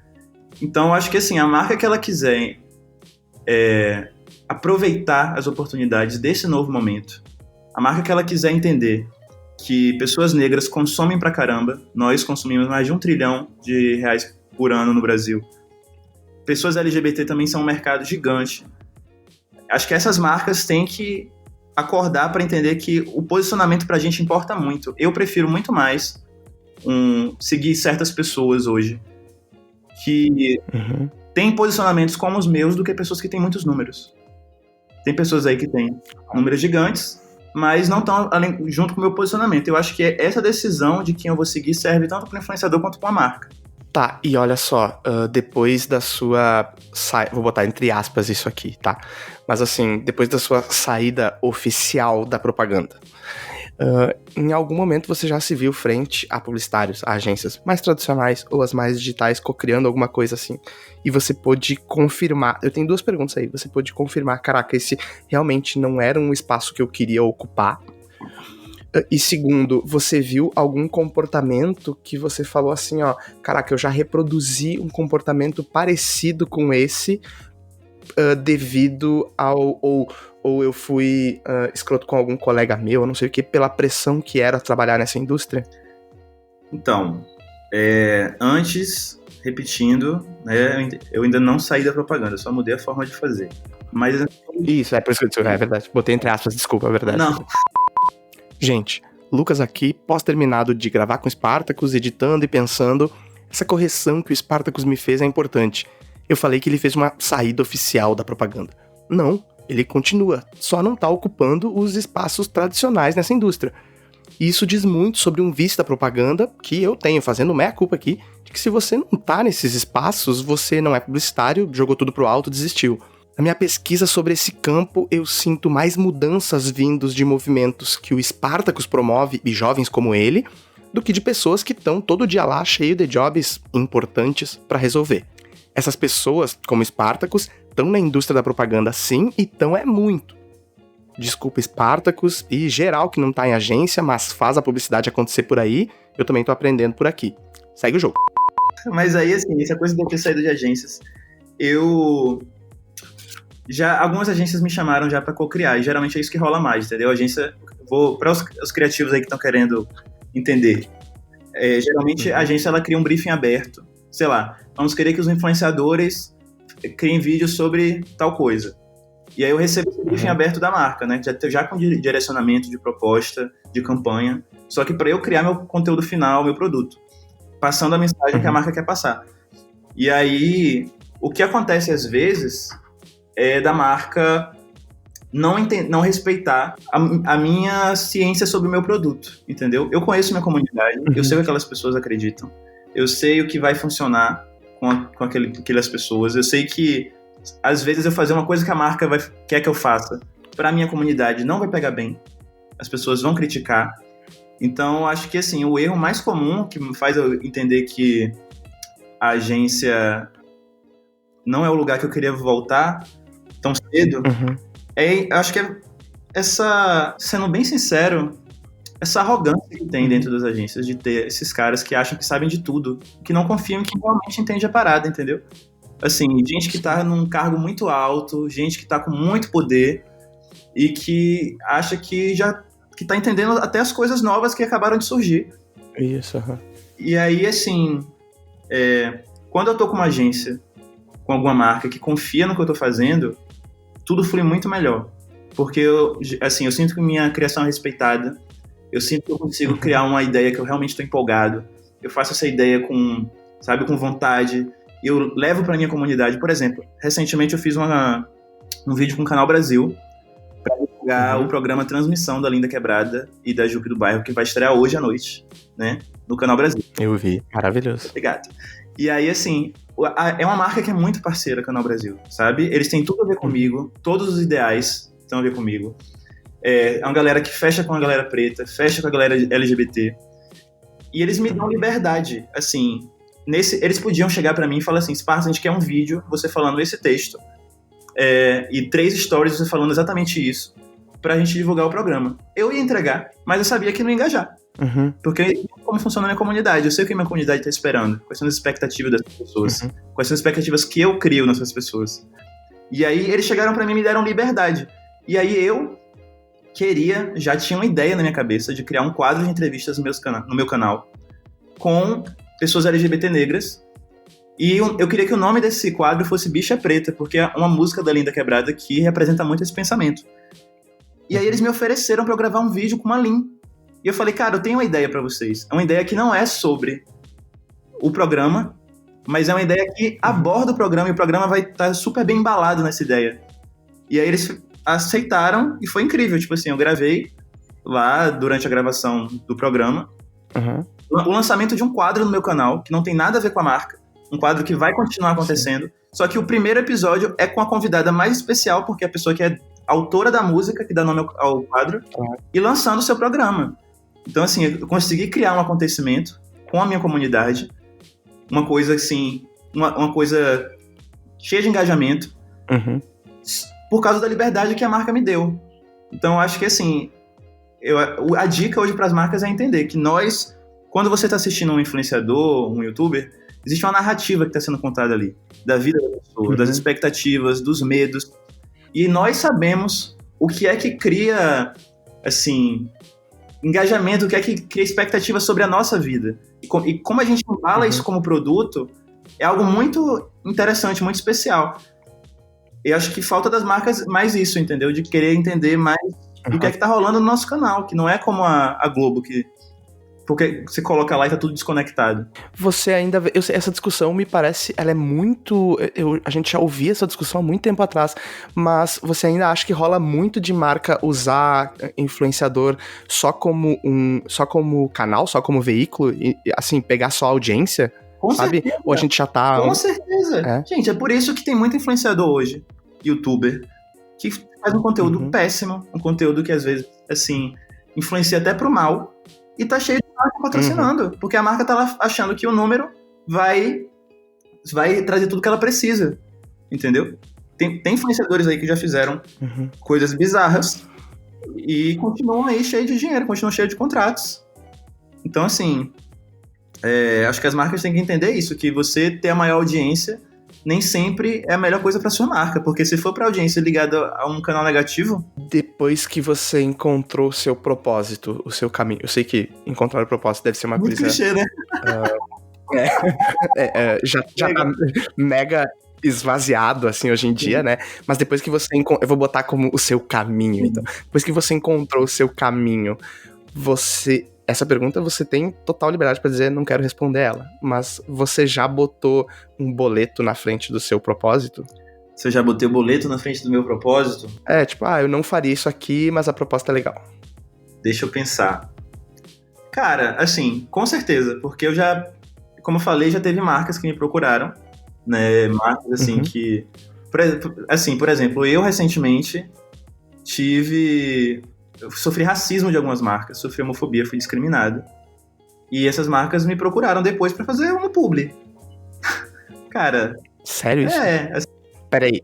Então, eu acho que, assim, a marca que ela quiser aproveitar as oportunidades desse novo momento, a marca que ela quiser entender que pessoas negras consomem pra caramba, nós consumimos mais de R$1 trilhão por ano no Brasil. Pessoas LGBT também são um mercado gigante. Acho que essas marcas têm que acordar para entender que o posicionamento pra gente importa muito. Eu prefiro muito mais seguir certas pessoas hoje que têm posicionamentos como os meus do que pessoas que têm muitos números. Tem pessoas aí que têm números gigantes, mas não estão junto com o meu posicionamento. Eu acho que essa decisão de quem eu vou seguir serve tanto para o influenciador quanto para a marca. Tá, e olha só, depois da sua... Vou botar entre aspas isso aqui, tá? Mas assim, depois da sua saída oficial da propaganda, em algum momento você já se viu frente a publicitários, a agências mais tradicionais ou as mais digitais, co-criando alguma coisa assim, e você pôde confirmar... Eu tenho 2 perguntas aí. Você pôde confirmar, caraca, esse realmente não era um espaço que eu queria ocupar? E segundo, você viu algum comportamento que você falou assim, ó, caraca, eu já reproduzi um comportamento parecido com esse devido ao... Ou eu fui escroto com algum colega meu, não sei o que, pela pressão que era trabalhar nessa indústria? Então, antes, repetindo, né, eu ainda não saí da propaganda, só mudei a forma de fazer. Mas... Isso, por isso que eu disse, é verdade. Botei entre aspas, desculpa, é verdade. Não. Gente, Lucas aqui, pós-terminado de gravar com o Spartacus, editando e pensando, essa correção que o Spartacus me fez é importante. Eu falei que ele fez uma saída oficial da propaganda. Não, ele continua, só não tá ocupando os espaços tradicionais nessa indústria. E isso diz muito sobre um vício da propaganda que eu tenho, fazendo meia-culpa aqui, de que se você não tá nesses espaços, você não é publicitário, jogou tudo pro alto, desistiu. Na minha pesquisa sobre esse campo, eu sinto mais mudanças vindos de movimentos que o Spartacus promove, e jovens como ele, do que de pessoas que estão todo dia lá cheio de jobs importantes para resolver. Essas pessoas, como Spartacus, estão na indústria da propaganda sim, e estão muito. Desculpa, Spartacus e geral que não tá em agência, mas faz a publicidade acontecer por aí, eu também tô aprendendo por aqui. Segue o jogo. Mas aí, assim, essa coisa de eu ter saído de agências, algumas agências me chamaram já pra co-criar, e geralmente é isso que rola mais, entendeu? Para os criativos aí que estão querendo entender, geralmente a agência ela cria um briefing aberto, sei lá, vamos querer que os influenciadores criem vídeos sobre tal coisa. E aí eu recebo esse briefing aberto da marca, né? Já com direcionamento de proposta, de campanha, só que para eu criar meu conteúdo final, meu produto, passando a mensagem que a marca quer passar. E aí, o que acontece às vezes é da marca não respeitar a minha ciência sobre o meu produto, entendeu? Eu conheço minha comunidade, eu sei o que aquelas pessoas acreditam, eu sei o que vai funcionar com aquelas pessoas, eu sei que às vezes eu fazer uma coisa que a marca quer que eu faça pra minha comunidade não vai pegar bem, as pessoas vão criticar. Então, acho que assim, o erro mais comum que me faz eu entender que a agência não é o lugar que eu queria voltar tão cedo, acho que sendo bem sincero, essa arrogância que tem dentro das agências de ter esses caras que acham que sabem de tudo, que não confiam em quem realmente entende a parada, entendeu? Assim, gente que tá num cargo muito alto, gente que tá com muito poder e que acha que tá entendendo até as coisas novas que acabaram de surgir. Isso, E aí, assim, quando eu tô com uma agência, com alguma marca que confia no que eu tô fazendo, tudo flui muito melhor. Porque eu sinto que minha criação é respeitada, eu sinto que eu consigo criar uma ideia que eu realmente estou empolgado, eu faço essa ideia com vontade, e eu levo para minha comunidade. Por exemplo, recentemente eu fiz um vídeo com o Canal Brasil para divulgar o programa Transmissão da Linda Quebrada e da Jupe do Bairro, que vai estrear hoje à noite, né, no Canal Brasil. Eu vi, maravilhoso. Obrigado. E aí, assim, é uma marca que é muito parceira, Canal Brasil, sabe? Eles têm tudo a ver comigo, todos os ideais estão a ver comigo. É uma galera que fecha com a galera preta, fecha com a galera LGBT. E eles me dão liberdade, assim. Eles podiam chegar pra mim e falar assim: Sparta, a gente quer um vídeo, você falando esse texto, e 3 stories você falando exatamente isso, pra gente divulgar o programa. Eu ia entregar, mas eu sabia que não ia engajar. Porque como funciona a minha comunidade, eu sei o que a minha comunidade tá esperando, quais são as expectativas das pessoas, quais são as expectativas que eu crio nessas pessoas. E aí eles chegaram pra mim e me deram liberdade. E aí eu já tinha uma ideia na minha cabeça de criar um quadro de entrevistas no meu canal com pessoas LGBT negras. E eu queria que o nome desse quadro fosse Bicha Preta, porque é uma música da Linda Quebrada que representa muito esse pensamento. E aí eles me ofereceram pra eu gravar um vídeo com uma Lin. E eu falei, cara, eu tenho uma ideia pra vocês. É uma ideia que não é sobre o programa, mas é uma ideia que aborda o programa, e o programa vai estar super bem embalado nessa ideia. E aí eles aceitaram e foi incrível. Tipo assim, eu gravei lá durante a gravação do programa o lançamento de um quadro no meu canal que não tem nada a ver com a marca, um quadro que vai continuar acontecendo. Sim. Só que o primeiro episódio é com a convidada mais especial, porque é a pessoa que é autora da música que dá nome ao quadro, e lançando o seu programa. Então, assim, eu consegui criar um acontecimento com a minha comunidade, uma coisa assim, uma coisa cheia de engajamento, por causa da liberdade que a marca me deu. Então, eu acho que, assim, a dica hoje para as marcas é entender que nós, quando você está assistindo um influenciador, um youtuber, existe uma narrativa que está sendo contada ali, da vida da pessoa, das expectativas, dos medos, e nós sabemos o que é que cria, assim, engajamento, o que é que cria expectativa sobre a nossa vida. E como a gente embala isso como produto, é algo muito interessante, muito especial. Eu acho que falta das marcas mais isso, entendeu? De querer entender mais do que é que tá rolando no nosso canal, que não é como a Globo, que porque você coloca lá e tá tudo desconectado. Você ainda vê, essa discussão me parece, ela é muito, a gente já ouvia essa discussão há muito tempo atrás, mas você ainda acha que rola muito de marca usar influenciador só como canal, só como veículo, e assim, pegar só a audiência? Com sabe? Certeza. Ou a gente já tá... Com certeza. Gente, é por isso que tem muito influenciador hoje, youtuber, que faz um conteúdo péssimo, um conteúdo que às vezes, assim, influencia até pro mal, e tá cheio de marca patrocinando, porque a marca tá lá achando que o número vai trazer tudo que ela precisa, entendeu? Tem influenciadores aí que já fizeram coisas bizarras e continuam aí cheio de dinheiro, continuam cheio de contratos. Então, assim, acho que as marcas têm que entender isso, que você ter a maior audiência nem sempre é a melhor coisa pra sua marca, porque se for pra audiência ligada a um canal negativo... Depois que você encontrou o seu propósito, o seu caminho, eu sei que encontrar o propósito deve ser uma muito coisa... clichê, né? Já tá mega esvaziado, assim, hoje em dia, né? Mas depois que você eu vou botar como o seu caminho, então. Depois que você encontrou o seu caminho, essa pergunta você tem total liberdade pra dizer, não quero responder ela. Mas você já botou um boleto na frente do seu propósito? Você já botei o boleto na frente do meu propósito? Tipo, eu não faria isso aqui, mas a proposta é legal. Deixa eu pensar. Cara, assim, com certeza, porque eu já, como eu falei, já teve marcas que me procuraram, né? Marcas, assim, que... por exemplo, eu recentemente eu sofri racismo de algumas marcas, sofri homofobia, fui discriminado. E essas marcas me procuraram depois pra fazer uma publi. Cara... Sério isso? Assim, peraí,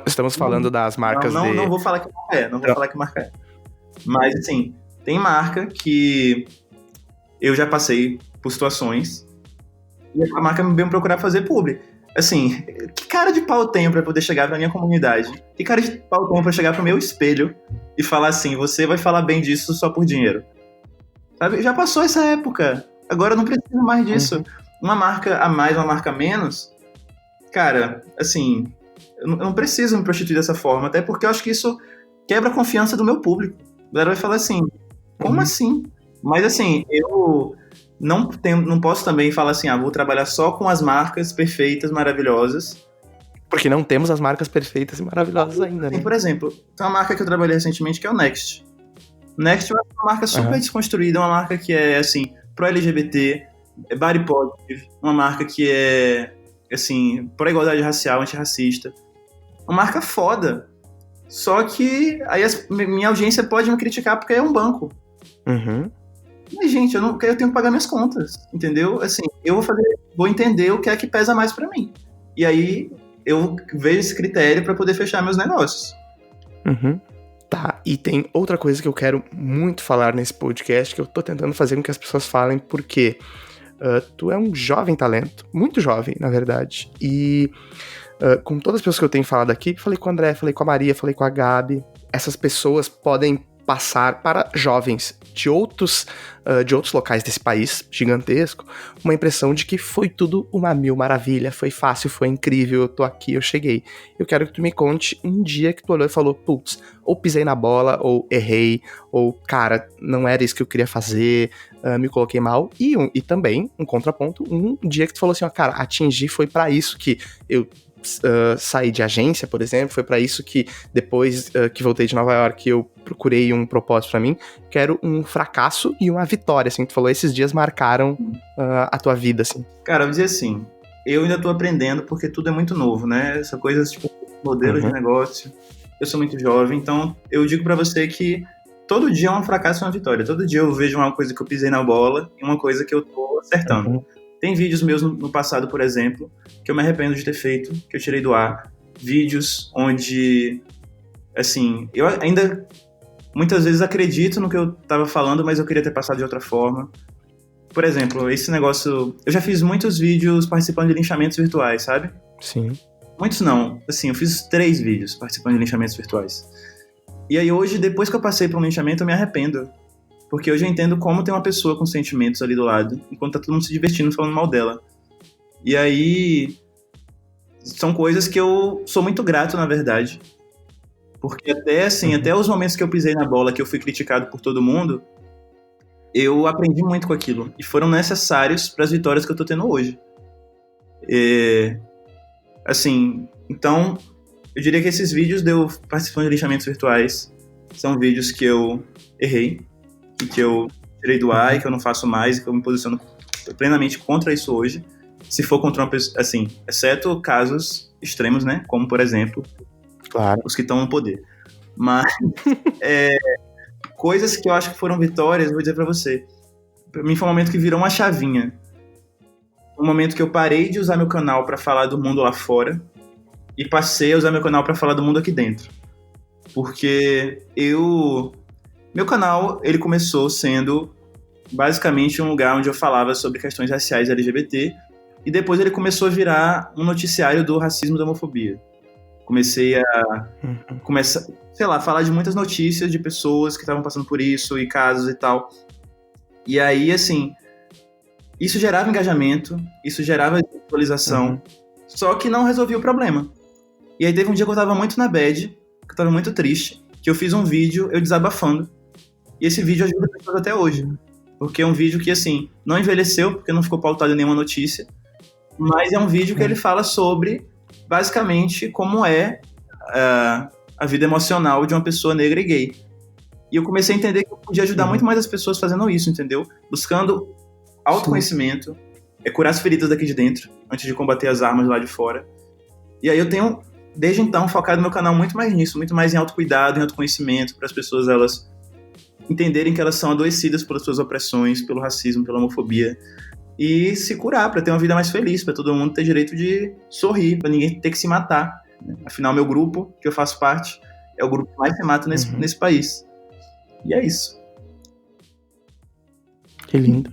estamos falando das marcas não vou falar que marca é, falar que marca é. Mas, assim, tem marca que eu já passei por situações e a marca me veio me procurar fazer publi. Assim, que cara de pau eu tenho pra poder chegar pra minha comunidade? Que cara de pau eu tenho pra chegar pro meu espelho e falar assim, você vai falar bem disso só por dinheiro? Sabe? Já passou essa época. Agora eu não preciso mais disso. Uhum. Uma marca a mais, uma marca a menos, cara, assim, eu não preciso me prostituir dessa forma, até porque eu acho que isso quebra a confiança do meu público. A galera vai falar assim, como assim? Mas assim, eu não posso também falar assim, vou trabalhar só com as marcas perfeitas, maravilhosas. Porque não temos as marcas perfeitas e maravilhosas ainda, né? Por exemplo, tem uma marca que eu trabalhei recentemente que é o Next. O Next é uma marca super desconstruída, uma marca que é, assim, pro-LGBT, é body positive, uma marca que é, assim, pró-igualdade racial, antirracista. Uma marca foda. Só que aí minha audiência pode me criticar porque é um banco. Uhum. Mas, gente, eu tenho que pagar minhas contas, entendeu? Assim, eu vou entender o que é que pesa mais pra mim. E aí eu vejo esse critério pra poder fechar meus negócios. Uhum. Tá, e tem outra coisa que eu quero muito falar nesse podcast, que eu tô tentando fazer com que as pessoas falem, porque tu é um jovem talento, muito jovem, na verdade, e com todas as pessoas que eu tenho falado aqui, falei com o André, falei com a Maria, falei com a Gabi, essas pessoas podem passar para jovens de outros locais desse país gigantesco uma impressão de que foi tudo uma mil maravilha, foi fácil, foi incrível, eu tô aqui, eu cheguei. Eu quero que tu me conte um dia que tu olhou e falou, putz, ou pisei na bola, ou errei, ou cara, não era isso que eu queria fazer, me coloquei mal, e também, um contraponto, um dia que tu falou assim, ó, cara, atingir foi pra isso que eu saí de agência, por exemplo, foi pra isso que depois que voltei de Nova York eu procurei um propósito pra mim, quero um fracasso e uma vitória, assim, tu falou, esses dias marcaram a tua vida, assim. Cara, eu vou dizer assim, eu ainda tô aprendendo porque tudo é muito novo, né, essa coisa, tipo, modelo de negócio, eu sou muito jovem, então eu digo pra você que todo dia é um fracasso e uma vitória, todo dia eu vejo uma coisa que eu pisei na bola e uma coisa que eu tô acertando. Tem vídeos meus no passado, por exemplo, que eu me arrependo de ter feito, que eu tirei do ar. Vídeos onde, assim, eu ainda muitas vezes acredito no que eu tava falando, mas eu queria ter passado de outra forma. Por exemplo, esse negócio... Eu já fiz muitos vídeos participando de linchamentos virtuais, sabe? Sim. Muitos não. Assim, eu fiz 3 vídeos participando de linchamentos virtuais. E aí hoje, depois que eu passei por um linchamento, eu me arrependo. Porque hoje eu entendo como tem uma pessoa com sentimentos ali do lado, enquanto tá todo mundo se divertindo falando mal dela. E aí, são coisas que eu sou muito grato, na verdade. Porque até, assim, até os momentos que eu pisei na bola, que eu fui criticado por todo mundo, eu aprendi muito com aquilo. E foram necessários para as vitórias que eu tô tendo hoje. Assim, então, eu diria que esses vídeos de eu participando de linchamentos virtuais são vídeos que eu errei, que eu tirei do ar e que eu não faço mais, e que eu me posiciono plenamente contra isso hoje, se for contra uma pessoa, assim, exceto casos extremos, né, como, por exemplo, claro, os que estão no poder. Mas, coisas que eu acho que foram vitórias, eu vou dizer pra você, pra mim foi um momento que virou uma chavinha, um momento que eu parei de usar meu canal pra falar do mundo lá fora e passei a usar meu canal pra falar do mundo aqui dentro. Porque meu canal, ele começou sendo basicamente um lugar onde eu falava sobre questões raciais LGBT, e depois ele começou a virar um noticiário do racismo e da homofobia. Comecei a falar de muitas notícias de pessoas que estavam passando por isso, e casos e tal. E aí, assim, isso gerava engajamento, isso gerava visualização, só que não resolvia o problema. E aí teve um dia que eu tava muito na bad, que eu tava muito triste, que eu fiz um vídeo eu desabafando. E esse vídeo ajuda pessoas até hoje. Porque é um vídeo que, assim, não envelheceu, porque não ficou pautado em nenhuma notícia. Mas é um vídeo que ele fala sobre, basicamente, como é a vida emocional de uma pessoa negra e gay. E eu comecei a entender que eu podia ajudar muito mais as pessoas fazendo isso, entendeu? Buscando autoconhecimento, curar as feridas daqui de dentro, antes de combater as armas lá de fora. E aí eu tenho, desde então, focado meu canal muito mais nisso, muito mais em autocuidado, em autoconhecimento, para as pessoas, elas entenderem que elas são adoecidas pelas suas opressões, pelo racismo, pela homofobia, e se curar, para ter uma vida mais feliz, para todo mundo ter direito de sorrir, para ninguém ter que se matar. Afinal, meu grupo, que eu faço parte, é o grupo que mais se mata nesse país. E é isso. Que lindo.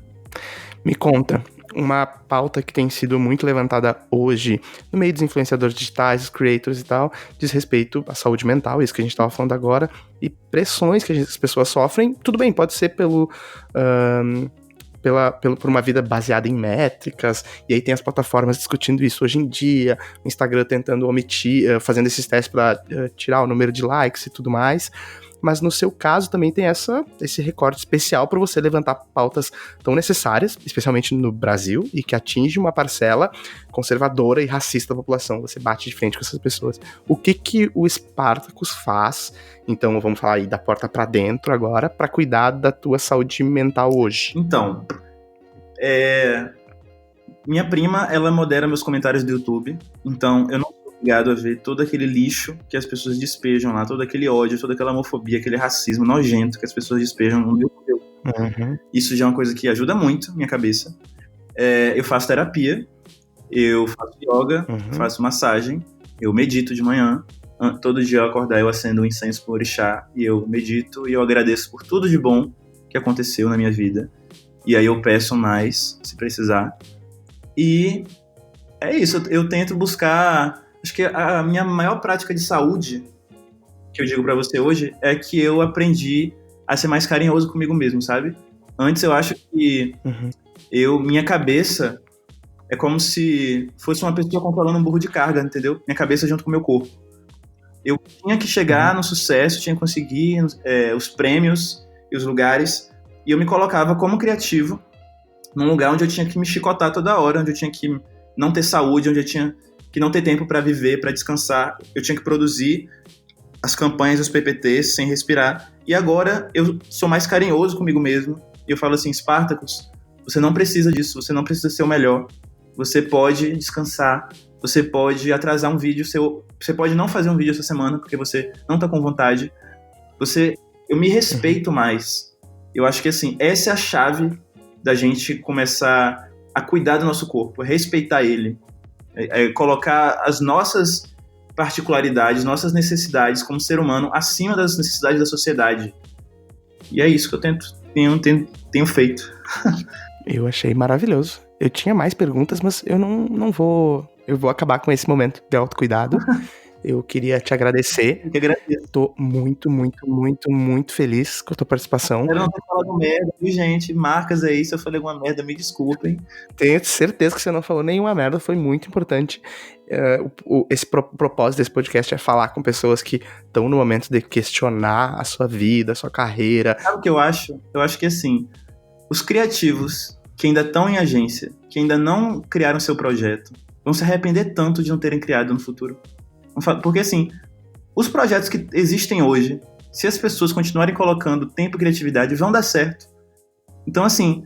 Me conta, uma pauta que tem sido muito levantada hoje no meio dos influenciadores digitais, os creators e tal, diz respeito à saúde mental, isso que a gente estava falando agora, e pressões que as pessoas sofrem. Tudo bem, pode ser por uma vida baseada em métricas, e aí tem as plataformas discutindo isso hoje em dia, o Instagram tentando omitir, fazendo esses testes para tirar o número de likes e tudo mais. Mas no seu caso também tem esse recorte especial para você levantar pautas tão necessárias, especialmente no Brasil, e que atinge uma parcela conservadora e racista da população. Você bate de frente com essas pessoas. O que o Spartacus faz, então vamos falar aí da porta para dentro agora, para cuidar da tua saúde mental hoje? Então, minha prima, ela modera meus comentários do YouTube, então eu não obrigado a ver todo aquele lixo que as pessoas despejam lá, todo aquele ódio, toda aquela homofobia, aquele racismo nojento que as pessoas despejam no meu conteúdo. Uhum. Isso já é uma coisa que ajuda muito minha cabeça. Eu faço terapia, eu faço yoga, faço massagem, eu medito de manhã. Todo dia eu acordar, eu acendo um incenso pro orixá e eu medito e eu agradeço por tudo de bom que aconteceu na minha vida. E aí eu peço mais, se precisar. E é isso, eu tento buscar... Acho que a minha maior prática de saúde, que eu digo pra você hoje, é que eu aprendi a ser mais carinhoso comigo mesmo, sabe? Antes eu acho que minha cabeça é como se fosse uma pessoa controlando um burro de carga, entendeu? Minha cabeça junto com o meu corpo. Eu tinha que chegar no sucesso, tinha que conseguir os prêmios e os lugares, e eu me colocava como criativo num lugar onde eu tinha que me chicotar toda hora, onde eu tinha que não ter saúde, onde eu tinha que não ter tempo para viver, para descansar. Eu tinha que produzir as campanhas, os PPTs sem respirar. E agora eu sou mais carinhoso comigo mesmo. E eu falo assim, Spartacus, você não precisa disso, você não precisa ser o melhor. Você pode descansar, você pode atrasar um vídeo seu, você pode não fazer um vídeo essa semana porque você não tá com vontade. Eu me respeito mais. Eu acho que assim, essa é a chave da gente começar a cuidar do nosso corpo, respeitar ele. Colocar as nossas particularidades, nossas necessidades como ser humano acima das necessidades da sociedade. E é isso que eu tenho feito. Eu achei maravilhoso. Eu tinha mais perguntas, mas eu não vou... Eu vou acabar com esse momento de autocuidado. Eu queria te agradecer. Eu que agradeço. Tô muito, muito, muito, muito feliz com a tua participação. Eu não ter falado merda, viu, gente? Marcas aí, se eu falei alguma merda, me desculpem. Tenho certeza que você não falou nenhuma merda, foi muito importante. Esse propósito desse podcast é falar com pessoas que estão no momento de questionar a sua vida, a sua carreira. Sabe o que eu acho? Eu acho que, assim, os criativos que ainda estão em agência, que ainda não criaram seu projeto, vão se arrepender tanto de não terem criado no futuro. Porque, assim, os projetos que existem hoje, se as pessoas continuarem colocando tempo e criatividade, vão dar certo. Então, assim,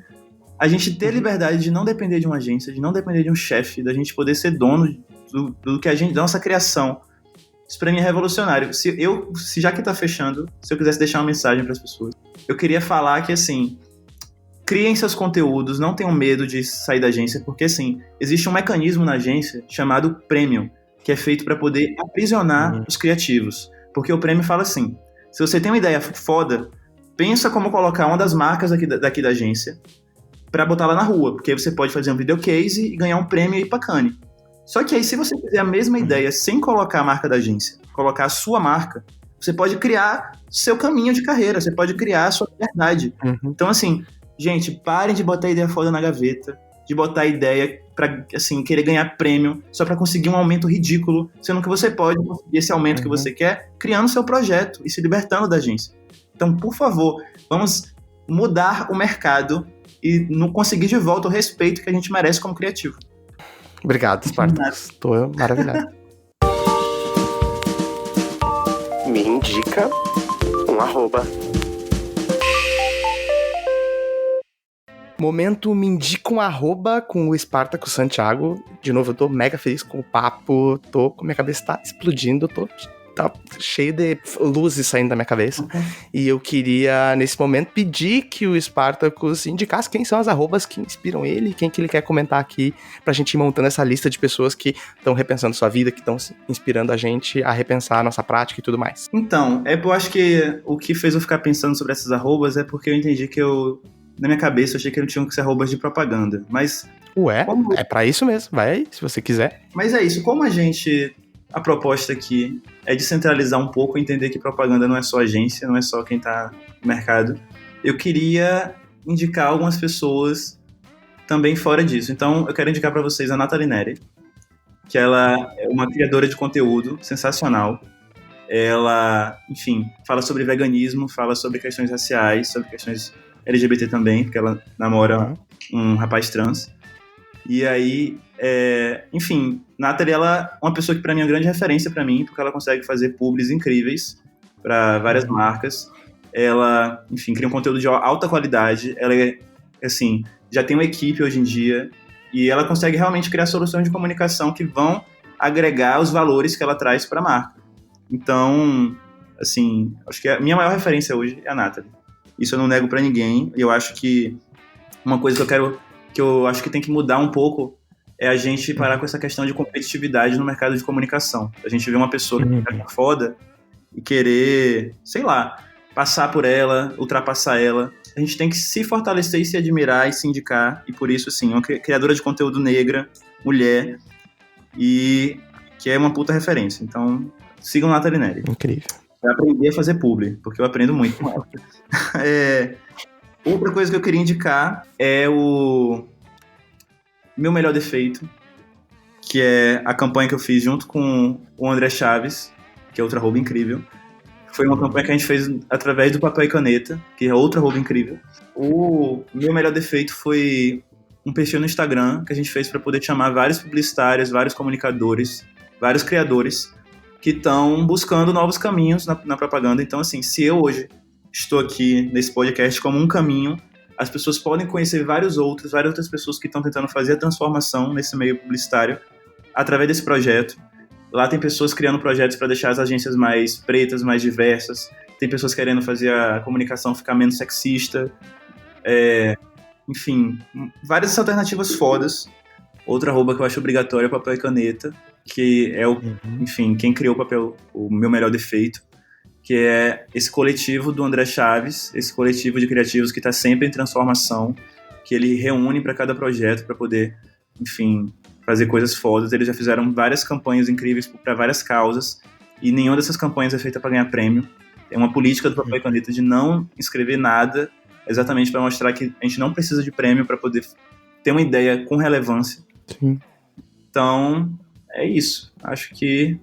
a gente ter liberdade de não depender de uma agência, de não depender de um chefe, da gente poder ser dono do que a gente, da nossa criação, isso pra mim é revolucionário. Se já que tá fechando, se eu quisesse deixar uma mensagem pras pessoas, eu queria falar que, assim, criem seus conteúdos, não tenham medo de sair da agência, porque, assim, existe um mecanismo na agência chamado Premium, que é feito para poder aprisionar os criativos. Porque o prêmio fala assim, se você tem uma ideia foda, pensa como colocar uma das marcas daqui da agência para botar lá na rua, porque aí você pode fazer um videocase e ganhar um prêmio aí pra Cannes. Só que aí, se você fizer a mesma ideia sem colocar a marca da agência, colocar a sua marca, você pode criar seu caminho de carreira, você pode criar a sua verdade. Então, assim, gente, parem de botar ideia foda na gaveta, de botar ideia pra, assim, querer ganhar prêmio só pra conseguir um aumento ridículo, sendo que você pode conseguir esse aumento que você quer criando seu projeto e se libertando da agência. Então, por favor, vamos mudar o mercado e conseguir de volta o respeito que a gente merece como criativo. Obrigado, Spartacus. Tô maravilhado. Me indica um @. Momento me indica um @ com o Spartacus Santiago. De novo, eu tô mega feliz com o papo. Minha cabeça tá explodindo. Tá cheio de luzes saindo da minha cabeça. E eu queria, nesse momento, pedir que o Spartacus indicasse quem são as @s que inspiram ele, quem que ele quer comentar aqui, pra gente ir montando essa lista de pessoas que estão repensando sua vida, que estão inspirando a gente a repensar a nossa prática e tudo mais. Então, eu acho que o que fez eu ficar pensando sobre essas @ é porque eu entendi que na minha cabeça, eu achei que não tinham que ser @ de propaganda, mas... Ué, é pra isso mesmo, vai aí, se você quiser. Mas é isso, como a proposta aqui é descentralizar um pouco, entender que propaganda não é só agência, não é só quem tá no mercado, eu queria indicar algumas pessoas também fora disso. Então, eu quero indicar para vocês a Nathalie Neri, que ela é uma criadora de conteúdo sensacional. Ela, enfim, fala sobre veganismo, fala sobre questões raciais, sobre questões LGBT também, porque ela namora um rapaz trans. E aí, enfim, Nathalie, ela é uma pessoa que para mim é uma grande referência para mim, porque ela consegue fazer publis incríveis para várias marcas. Ela, enfim, cria um conteúdo de alta qualidade. Ela assim, já tem uma equipe hoje em dia e ela consegue realmente criar soluções de comunicação que vão agregar os valores que ela traz para a marca. Então, assim, acho que a minha maior referência hoje é a Nathalie. Isso eu não nego para ninguém. E eu acho que uma coisa que eu acho que tem que mudar um pouco é a gente parar com essa questão de competitividade no mercado de comunicação. A gente vê uma pessoa que é foda e querer, sei lá, passar por ela, ultrapassar ela. A gente tem que se fortalecer e se admirar e se indicar. E por isso, assim, uma criadora de conteúdo negra, mulher, e que é uma puta referência. Então, sigam Nathalie Neri. Incrível. Vai aprender a fazer publi, porque eu aprendo muito com ela. Outra coisa que eu queria indicar é o Meu Melhor Defeito, que é a campanha que eu fiz junto com o André Chaves, que é outra arroba incrível. Foi uma campanha que a gente fez através do Papel e Caneta, que é outra arroba incrível. O Meu Melhor Defeito foi um perfil no Instagram que a gente fez para poder chamar vários publicitários, vários comunicadores, vários criadores que estão buscando novos caminhos na propaganda. Então, assim, se eu hoje estou aqui nesse podcast como um caminho, as pessoas podem conhecer várias outras pessoas que estão tentando fazer a transformação nesse meio publicitário através desse projeto. Lá tem pessoas criando projetos para deixar as agências mais pretas, mais diversas. Tem pessoas querendo fazer a comunicação ficar menos sexista. Enfim, várias alternativas fodas. Outra arroba que eu acho obrigatória é Papel e Caneta, que é enfim, quem criou o Meu Melhor Defeito, que é esse coletivo do André Chaves, esse coletivo de criativos que está sempre em transformação, que ele reúne para cada projeto para poder, enfim, fazer coisas fodas. Eles já fizeram várias campanhas incríveis para várias causas e nenhuma dessas campanhas é feita para ganhar prêmio. É uma política do Papel e Caneta de não escrever nada, exatamente para mostrar que a gente não precisa de prêmio para poder ter uma ideia com relevância. Sim. Então, é isso. Acho que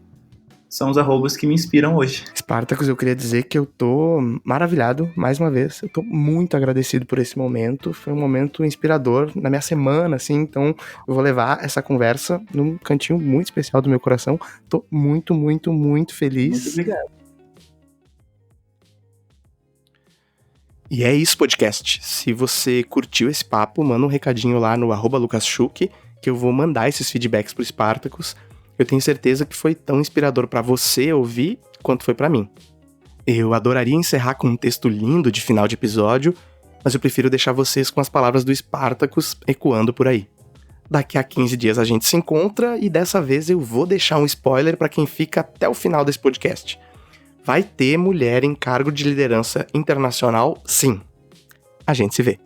são os arrobas que me inspiram hoje. Spartacus, eu queria dizer que eu tô maravilhado, mais uma vez. Eu tô muito agradecido por esse momento. Foi um momento inspirador na minha semana, assim. Então, eu vou levar essa conversa num cantinho muito especial do meu coração. Tô muito, muito, muito feliz. Muito obrigado. E é isso, podcast. Se você curtiu esse papo, manda um recadinho lá no @LucasSchuch, que eu vou mandar esses feedbacks pro Spartacus. Eu tenho certeza que foi tão inspirador para você ouvir quanto foi para mim. Eu adoraria encerrar com um texto lindo de final de episódio, mas eu prefiro deixar vocês com as palavras do Spartacus ecoando por aí. Daqui a 15 dias a gente se encontra e dessa vez eu vou deixar um spoiler para quem fica até o final desse podcast. Vai ter mulher em cargo de liderança internacional, sim. A gente se vê.